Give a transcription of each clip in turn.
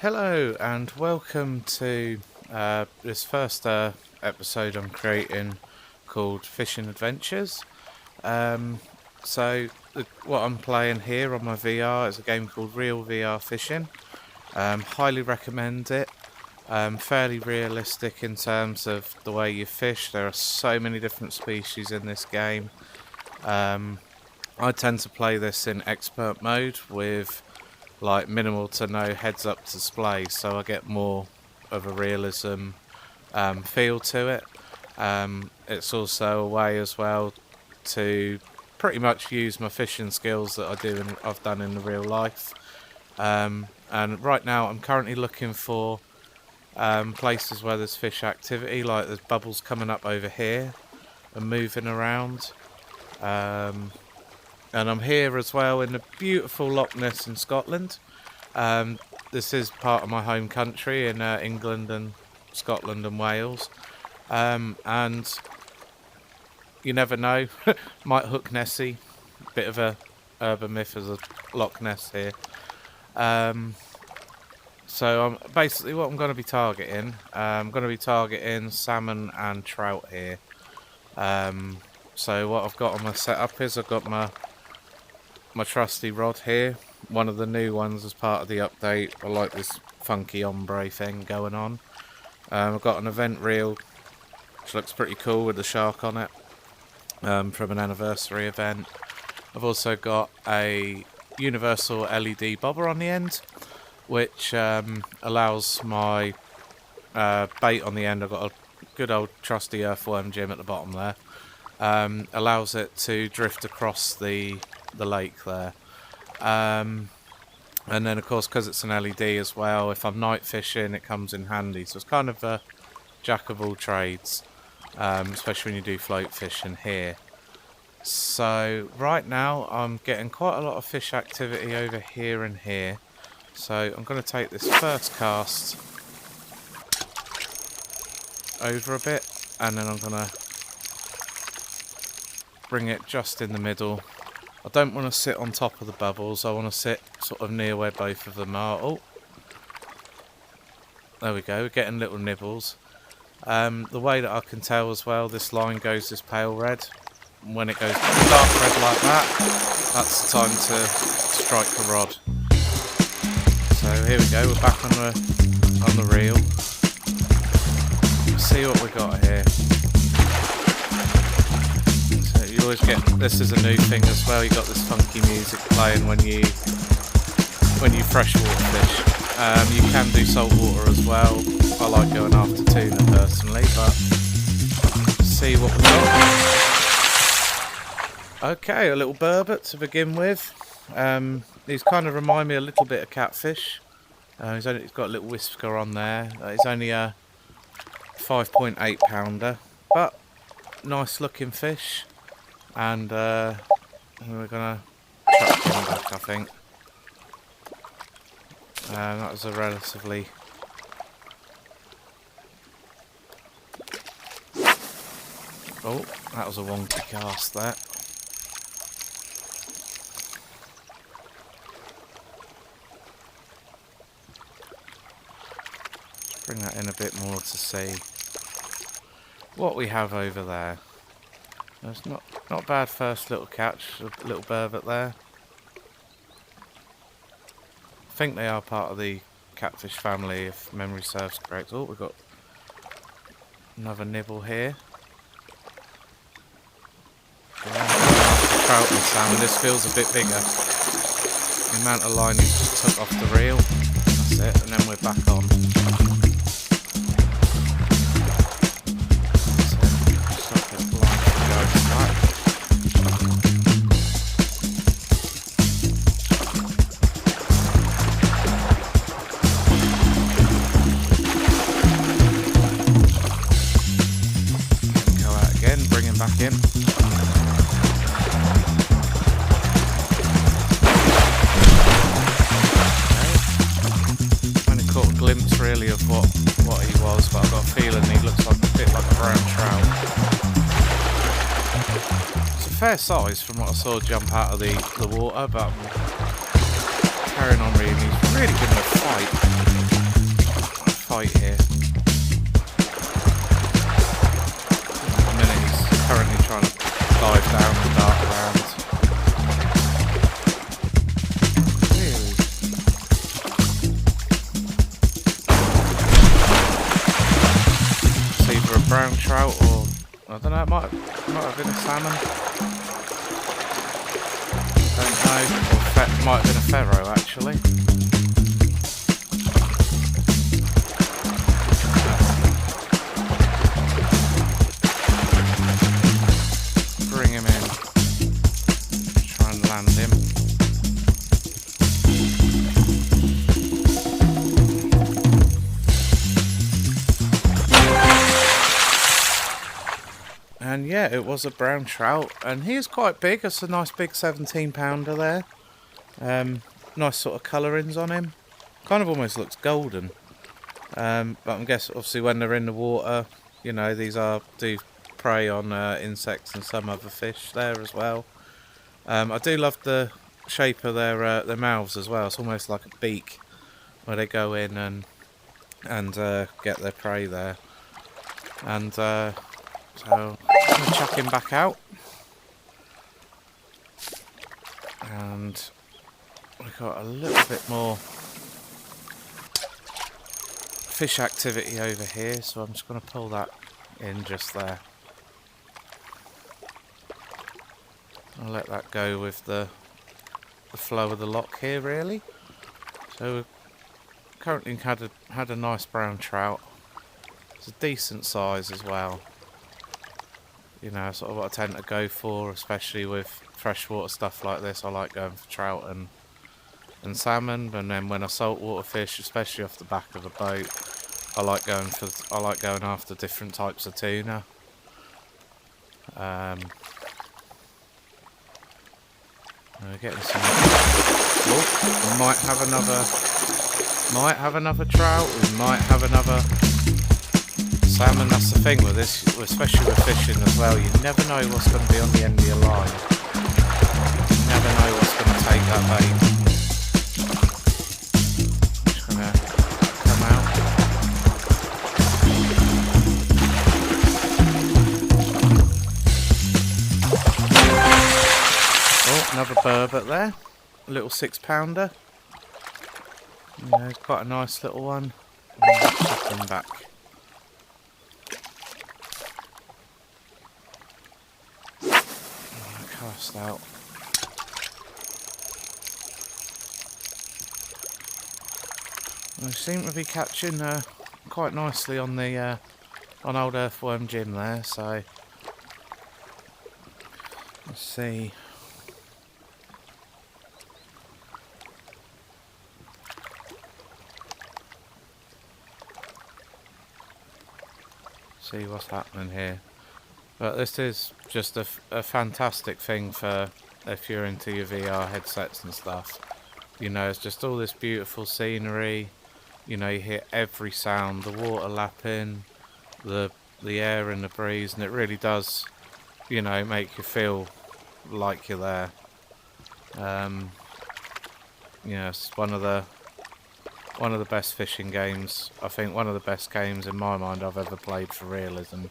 Hello and welcome to this first episode I'm creating called Fishing Adventures. Um, what I'm playing here on my VR is a game called Real VR Fishing. Highly recommend it. Fairly realistic in terms of the way you fish. There are so many different species in this game. I tend to play this in expert mode with like minimal to no heads up display, so I get more of a realism feel to it. It's also a way as well to pretty much use my fishing skills that I've done in the real life. And right now I'm currently looking for places where there's fish activity, like there's bubbles coming up over here and moving around. And I'm here as well in the beautiful Loch Ness in Scotland. This is part of my home country in England and Scotland and Wales. And you never know, might hook Nessie. Bit of a urban myth as a Loch Ness here. So basically what I'm going to be targeting, I'm going to be targeting salmon and trout here. So what I've got on my setup is I've got my trusty rod here, one of the new ones as part of the update. I like this funky ombre thing going on. I've got an event reel which looks pretty cool with the shark on it, from an anniversary event. I've also got a universal LED bobber on the end, which allows my bait on the end. I've got a good old trusty earthworm Jim at the bottom there. Allows it to drift across the lake there. And then of course, because it's an LED as well, if I'm night fishing it comes in handy, so it's kind of a jack of all trades, especially when you do float fishing here. So right now I'm getting quite a lot of fish activity over here and here, so I'm going to take this first cast over a bit and then I'm going to bring it just in the middle. I don't want to sit on top of the bubbles, I want to sit sort of near where both of them are. Oh, there we go, we're getting little nibbles. The way that I can tell as well, this line goes this pale red. When it goes dark red like that, that's the time to strike the rod. So here we go, we're back on the reel. Let's see what we got here. You always get, this is a new thing as well, you got this funky music playing when you freshwater fish. You can do saltwater as well. I like going after tuna personally, but see what we got. Okay, a little burbot to begin with. These kind of remind me a little bit of catfish. He's got a little whisker on there. He's only a 5.8 pounder, but nice looking fish. And we're going to chuck him back, I think. That was a relatively... Oh, that was a wonky cast there. Bring that in a bit more to see what we have over there. There's not bad first little catch, a little burbot there. I think they are part of the catfish family if memory serves correct. Oh, we've got another nibble here. Trout and salmon, this feels a bit bigger. The amount of line he's just took off the reel, that's it, and then we're back on. Back in. Only caught a glimpse really of what he was, but I've got a feeling he looks like a bit like a brown trout. It's a fair size from what I saw jump out of the water, but I'm carrying on reading. He's really giving a fight. tight here. At the minute he's currently trying to dive down and dart around. Really? It's either a brown trout or, I don't know, it might have been a salmon. Don't know. Or it might have been a ferro actually. Bring him in. Try and land him. And yeah, it was a brown trout, and he is quite big. It's a nice big 17-pounder there. Nice sort of colourings on him. Kind of almost looks golden. But I'm guessing obviously when they're in the water, you know, these do prey on insects and some other fish there as well. I do love the shape of their mouths as well. It's almost like a beak where they go in and get their prey there. And so I'm going to chuck him back out. And we've got a little bit more fish activity over here, so I'm just going to pull that in just there. I'll let that go with the flow of the loch here, really. So we've currently had a nice brown trout. It's a decent size as well. You know, sort of what I tend to go for, especially with freshwater stuff like this. I like going for trout and salmon, and then when I saltwater fish, especially off the back of a boat, I like going after different types of tuna. We're getting some. Oh, we might have another trout. We might have another salmon. That's the thing with this, especially with fishing as well. You never know what's going to be on the end of your line. You never know what's going to take that bait. Just going to come out. Oh, another burbot there. A little 6-pounder. Yeah, quite a nice little one. Chuck them back. Cast out. I seem to be catching quite nicely on the on old earthworm Jim there, so let's see. See what's happening here. But this is just a fantastic thing for if you're into your VR headsets and stuff. You know, it's just all this beautiful scenery. You know, you hear every sound, the water lapping, the air and the breeze, and it really does, you know, make you feel like you're there. You know, it's one of the best fishing games. I think one of the best games in my mind I've ever played for realism.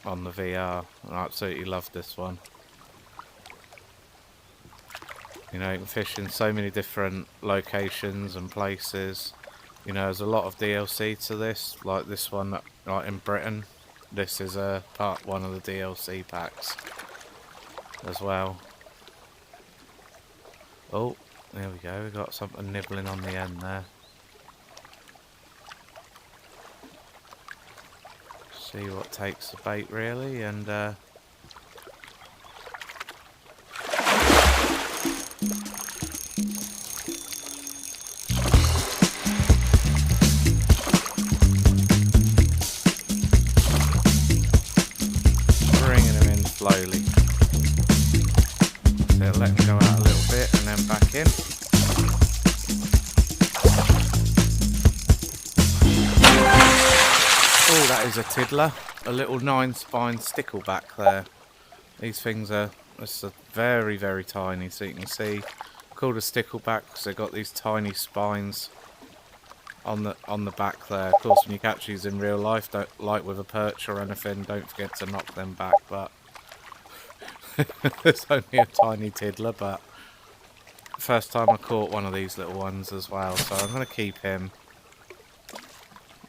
On the VR. I absolutely love this one. You know, you can fish in so many different locations and places. You know, there's a lot of DLC to this, like this one, like in Britain. This is a one of the DLC packs as well. Oh, there we go. We've got something nibbling on the end there. See what takes the bait really, and bringing them in slowly. So let them go out a little bit and then back in. Oh, that is a tiddler. A little 9-spine stickleback there. These things are just very, very tiny, so you can see. Called a stickleback because they've got these tiny spines on the back there. Of course, when you catch these in real life, don't, like with a perch or anything, don't forget to knock them back. But it's only a tiny tiddler. But first time I caught one of these little ones as well, so I'm going to keep him.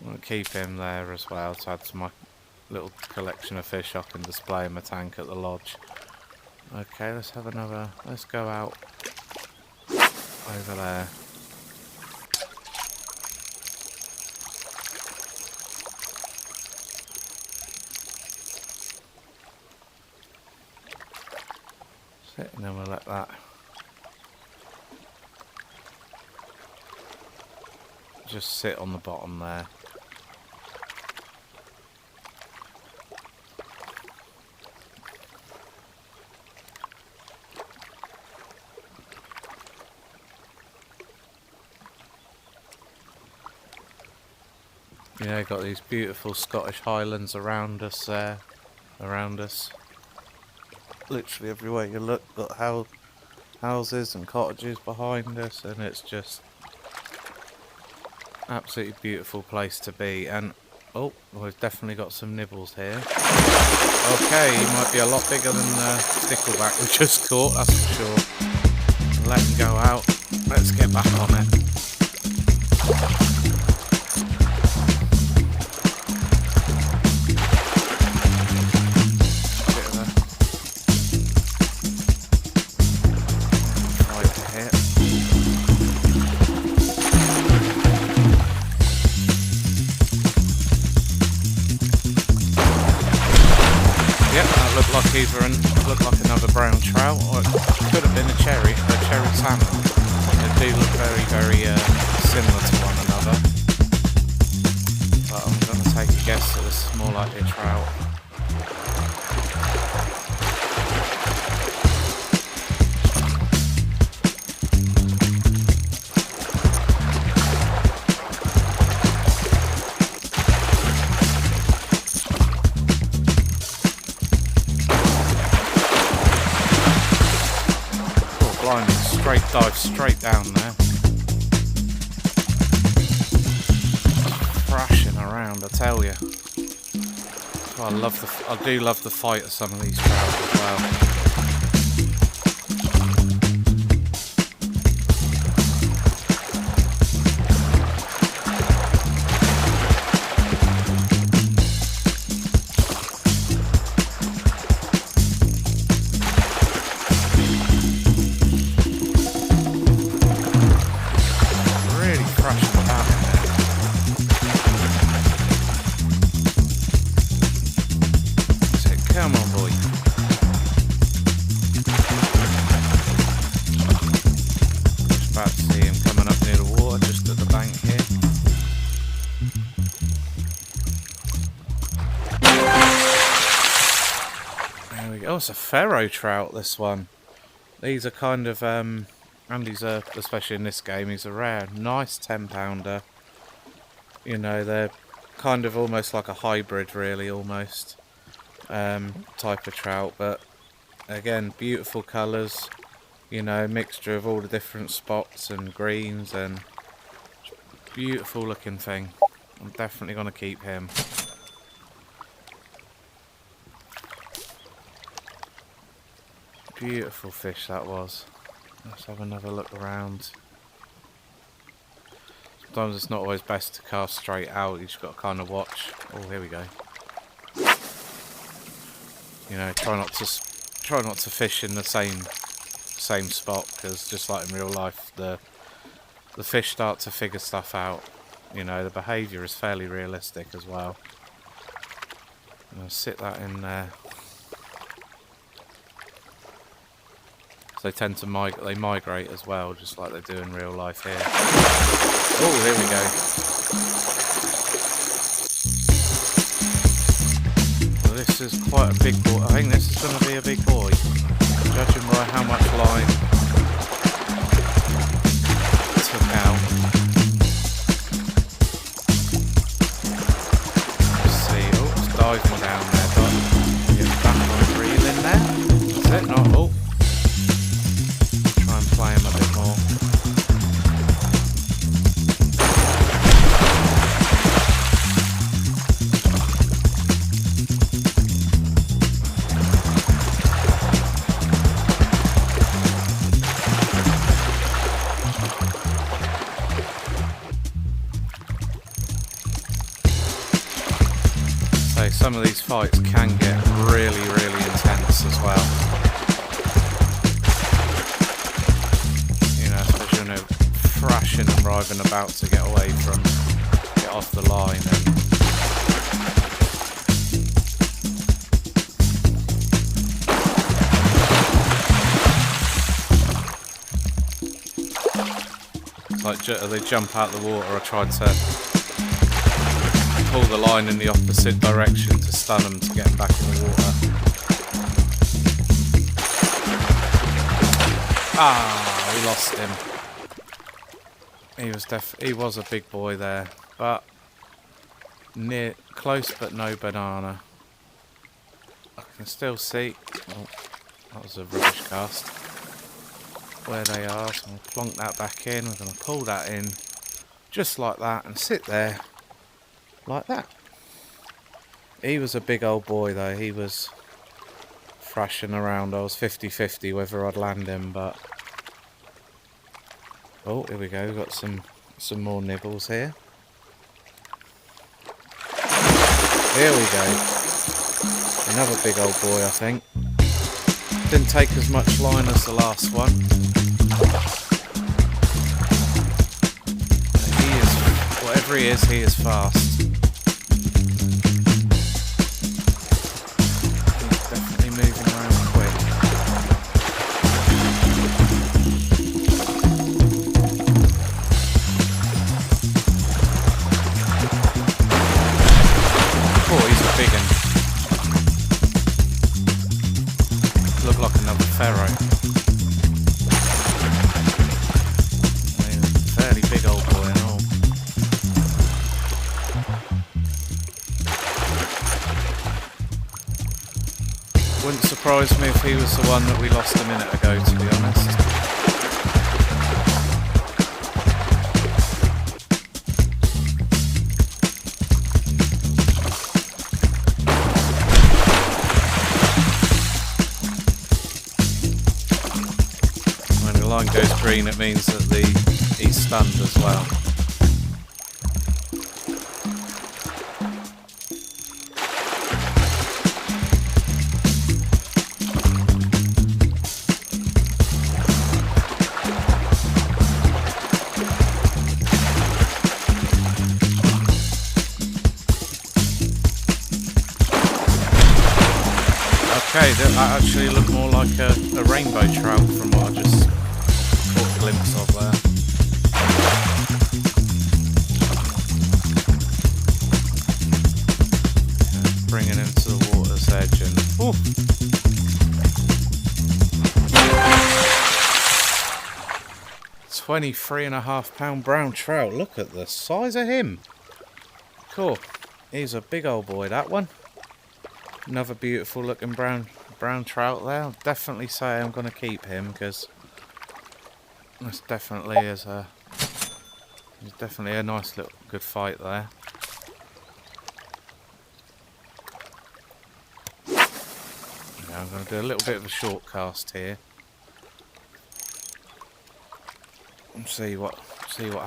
I'm going to keep him there as well to add to my little collection of fish I can display in my tank at the lodge. Okay, let's have another. Let's go out over there. Sit, and then we'll let that just sit on the bottom there. Yeah, got these beautiful Scottish Highlands around us there, around us. Literally everywhere you look, got houses and cottages behind us, and it's just absolutely beautiful place to be. And oh, we've definitely got some nibbles here. Okay, he might be a lot bigger than the stickleback we just caught, that's for sure. Let him go out. Let's get back on it. Look like another brown trout, or it could have been a cherry salmon. They do look very, very similar to one another. But I'm going to take a guess that it's more likely a trout. Dive straight down there. Thrashing around, I tell you. Oh, I do love the fight of some of these trout as well. Come on, boy. Just about to see him coming up near the water, just at the bank here. There we go. Oh, it's a ferro trout, this one. These are kind of, and these are, especially in this game, these are rare. Nice 10-pounder. You know, they're kind of almost like a hybrid, really, almost. Type of trout, but again, beautiful colours, you know, mixture of all the different spots and greens, and beautiful looking thing. I'm definitely going to keep him. Beautiful fish that was. Let's have another look around. Sometimes it's not always best to cast straight out, you just got to kind of watch. Oh, here we go. You know, try not to fish in the same spot, because just like in real life, the fish start to figure stuff out. You know, the behaviour is fairly realistic as well. And I'll sit that in there. So they tend to migrate as well, just like they do in real life here. Oh, here we go. This is quite a big boy. I think this is going to be a big boy, judging by how much line it took out. Let's see. Oh, it's diving down there, but get back on a reel in there. That's it. Not. Oh, try and play him a bit more. So some of these fights can get really, really intense as well. You know, especially when they're thrashing and writhing about to get away from, get off the line. And like they jump out the water. I tried to pull the line in the opposite direction to stun them to get them back in the water. Ah, we lost him. He was a big boy there, but close but no banana. I can still see. Oh, that was a rubbish cast. Where they are, so I'm going to plonk that back in. We're going to pull that in just like that and sit there like that. He was a big old boy though. He was thrashing around. I was 50-50 whether I'd land him, but oh, here we go. We've got some more nibbles here. Here we go. Another big old boy, I think. Didn't take as much line as the last one. He is, whatever he is fast. He's definitely moving around quick. Oh, he's a big one. Look like another pharaoh. Fairly big old boy and all. Wouldn't surprise me if he was the one that we lost a minute ago, to be honest. When the line goes green, it means that he's stunned as well. Okay, that actually looked more like a rainbow trout from what I just caught a glimpse of there. Bringing him to the water's edge and... Ooh. 23.5 pound brown trout. Look at the size of him. Cool. He's a big old boy, that one. Another beautiful looking brown trout there. I'll definitely say I'm going to keep him because this definitely is there's definitely a nice little good fight there. Now I'm going to do a little bit of a short cast here and see what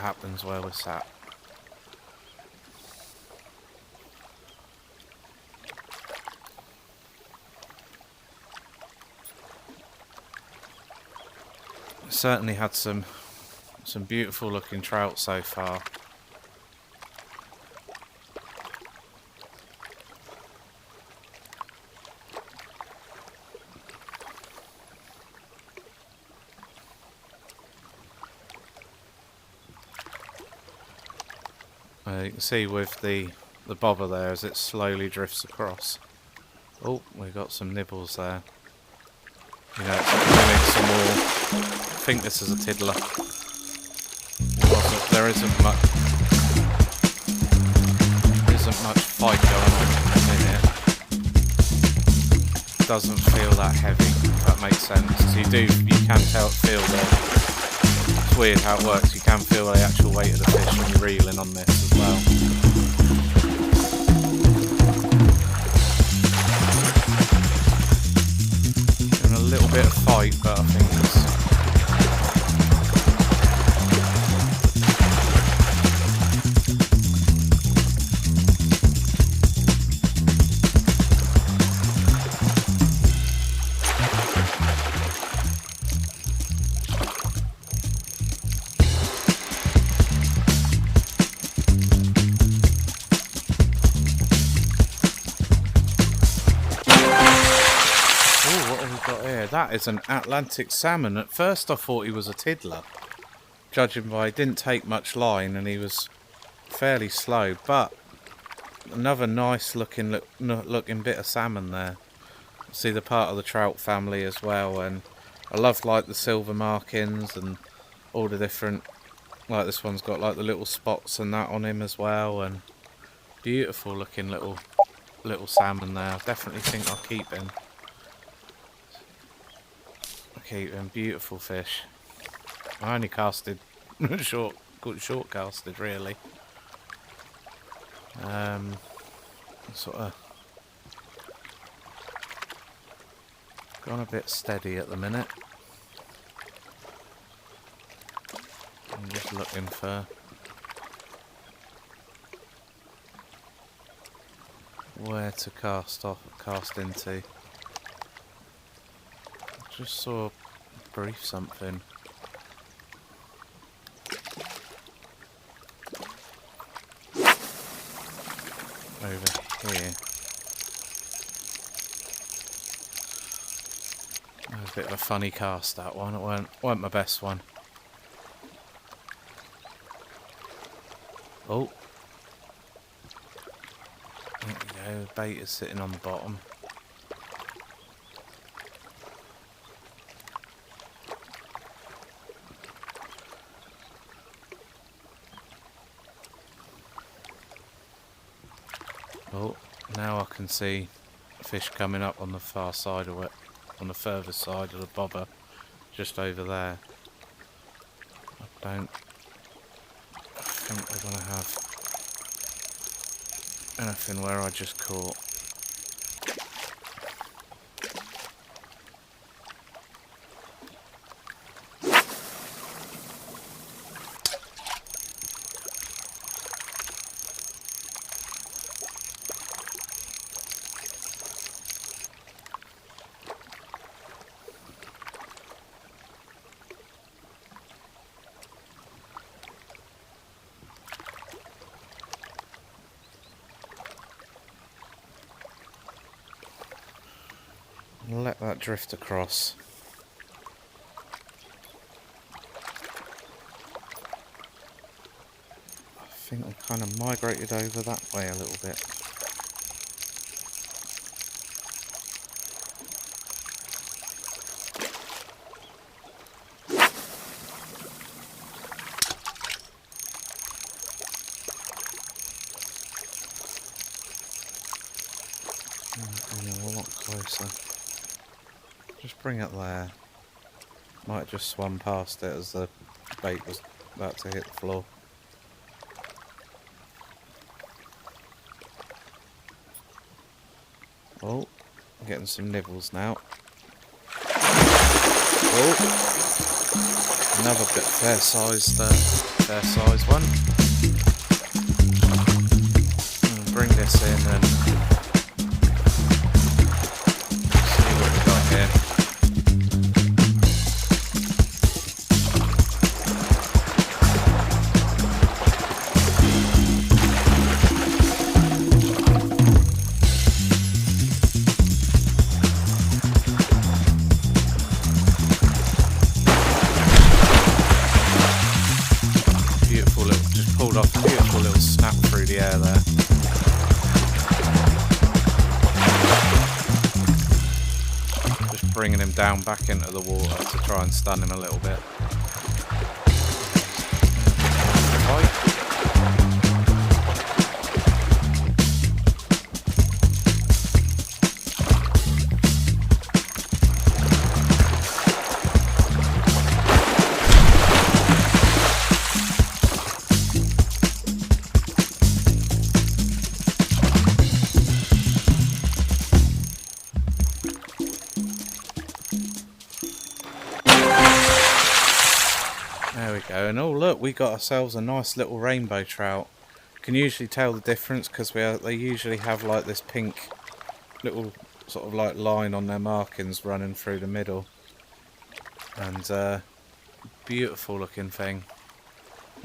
happens where we're sat. Certainly had some beautiful looking trout so far. You can see with the bobber there as it slowly drifts across. Oh, we got some nibbles there. You know, it's doing some more. I think this is a tiddler. There isn't much fight going on at the minute. Doesn't feel that heavy, if that makes sense. So you can feel it's weird how it works. You can feel the actual weight of the fish when you're reeling on this as well. A little bit of fight, but I think that is an Atlantic salmon. At first I thought he was a tiddler, judging by he didn't take much line and he was fairly slow, but another nice looking bit of salmon there. See the part of the trout family as well, and I love like the silver markings and all the different, like this one's got like the little spots and that on him as well, and beautiful looking little salmon there. I definitely think I'll keep him. Beautiful fish. I only casted short casted really. Sort of gone a bit steady at the minute. I'm just looking for where to cast into. Just saw a brief something. Over here. That was a bit of a funny cast, that one. It weren't my best one. Oh. There we go, the bait is sitting on the bottom. Oh, now I can see fish coming up on the far side of it, on the further side of the bobber, just over there. I think we're going to have anything where I just caught. Let that drift across. I think I kind of migrated over that way a little bit. A lot closer. Just bring it there. Might have just swum past it as the bait was about to hit the floor. Oh, I'm getting some nibbles now. Oh, another bit fair sized one. Bring this in and see what we got here. Beautiful little, just pulled off a beautiful little snap through the air there. Just bringing him down back into the water to try and stun him a little bit. There we go, and oh look, we got ourselves a nice little rainbow trout. Can usually tell the difference because they usually have like this pink little sort of like line on their markings running through the middle. And beautiful looking thing.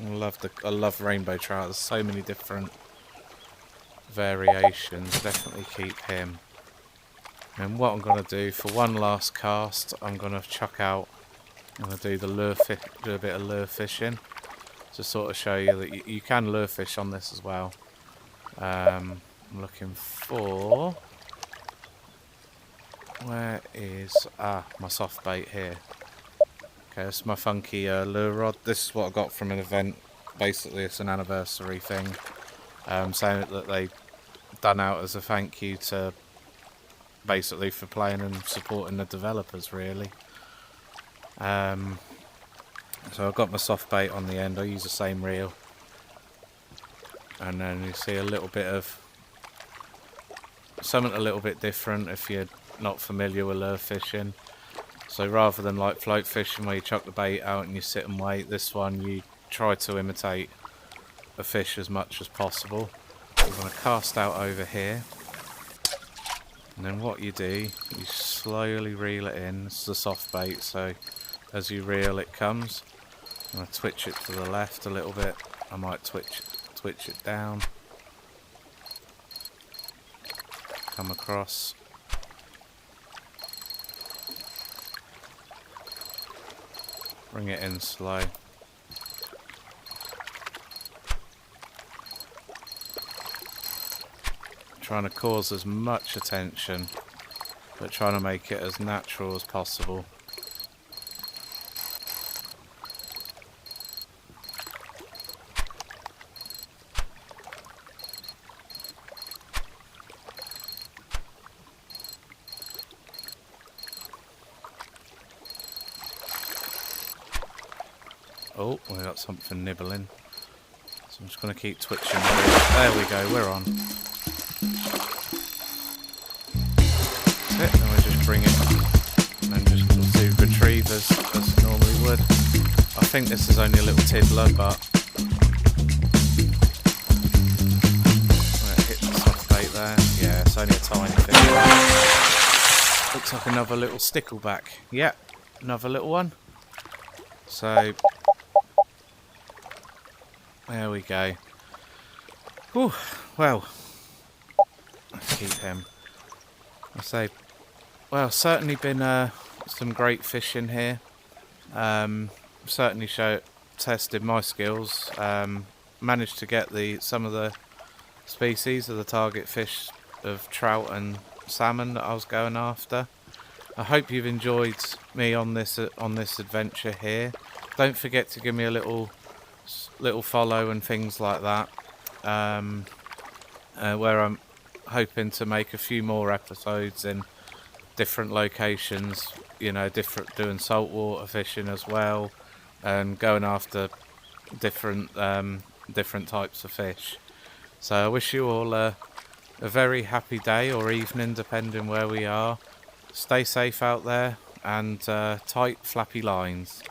I love rainbow trout. There's so many different variations. Definitely keep him. And what I'm going to do for one last cast, I'm going to chuck out. I'm going to do do a bit of lure fishing to sort of show you that you can lure fish on this as well. I'm looking for, where is my soft bait here. Okay, this is my funky lure rod. This is what I got from an event. Basically, it's an anniversary thing, saying that they done out as a thank you to basically for playing and supporting the developers, really. So I've got my soft bait on the end. I use the same reel, and then you see a little bit of something a little bit different if you're not familiar with lure fishing. So rather than like float fishing where you chuck the bait out and you sit and wait, this one you try to imitate a fish as much as possible. I'm going to cast out over here, and then what you do, you slowly reel it in. This is a soft bait, so as you reel it comes. I'm going to twitch it to the left a little bit. I might twitch it down. Come across. Bring it in slow. Trying to cause as much attention, but trying to make it as natural as possible. Oh, we got something nibbling. So I'm just going to keep twitching. There we go, we're on. That's it, then we just bring it and then just do retrieve as normally would. I think this is only a little tiddler, but hit the soft bait there. Yeah, it's only a tiny fish. Looks like another little stickleback. Yeah, another little one. So there we go. Whew, well, let's keep him. I say, well, certainly been some great fishing here. Certainly tested my skills. Managed to get some of the species of the target fish of trout and salmon that I was going after. I hope you've enjoyed me on this adventure here. Don't forget to give me a little follow and things like that, where I'm hoping to make a few more episodes in different locations, you know, doing saltwater fishing as well, and going after different types of fish. So I wish you all a very happy day or evening, depending where we are. Stay safe out there, and tight flappy lines.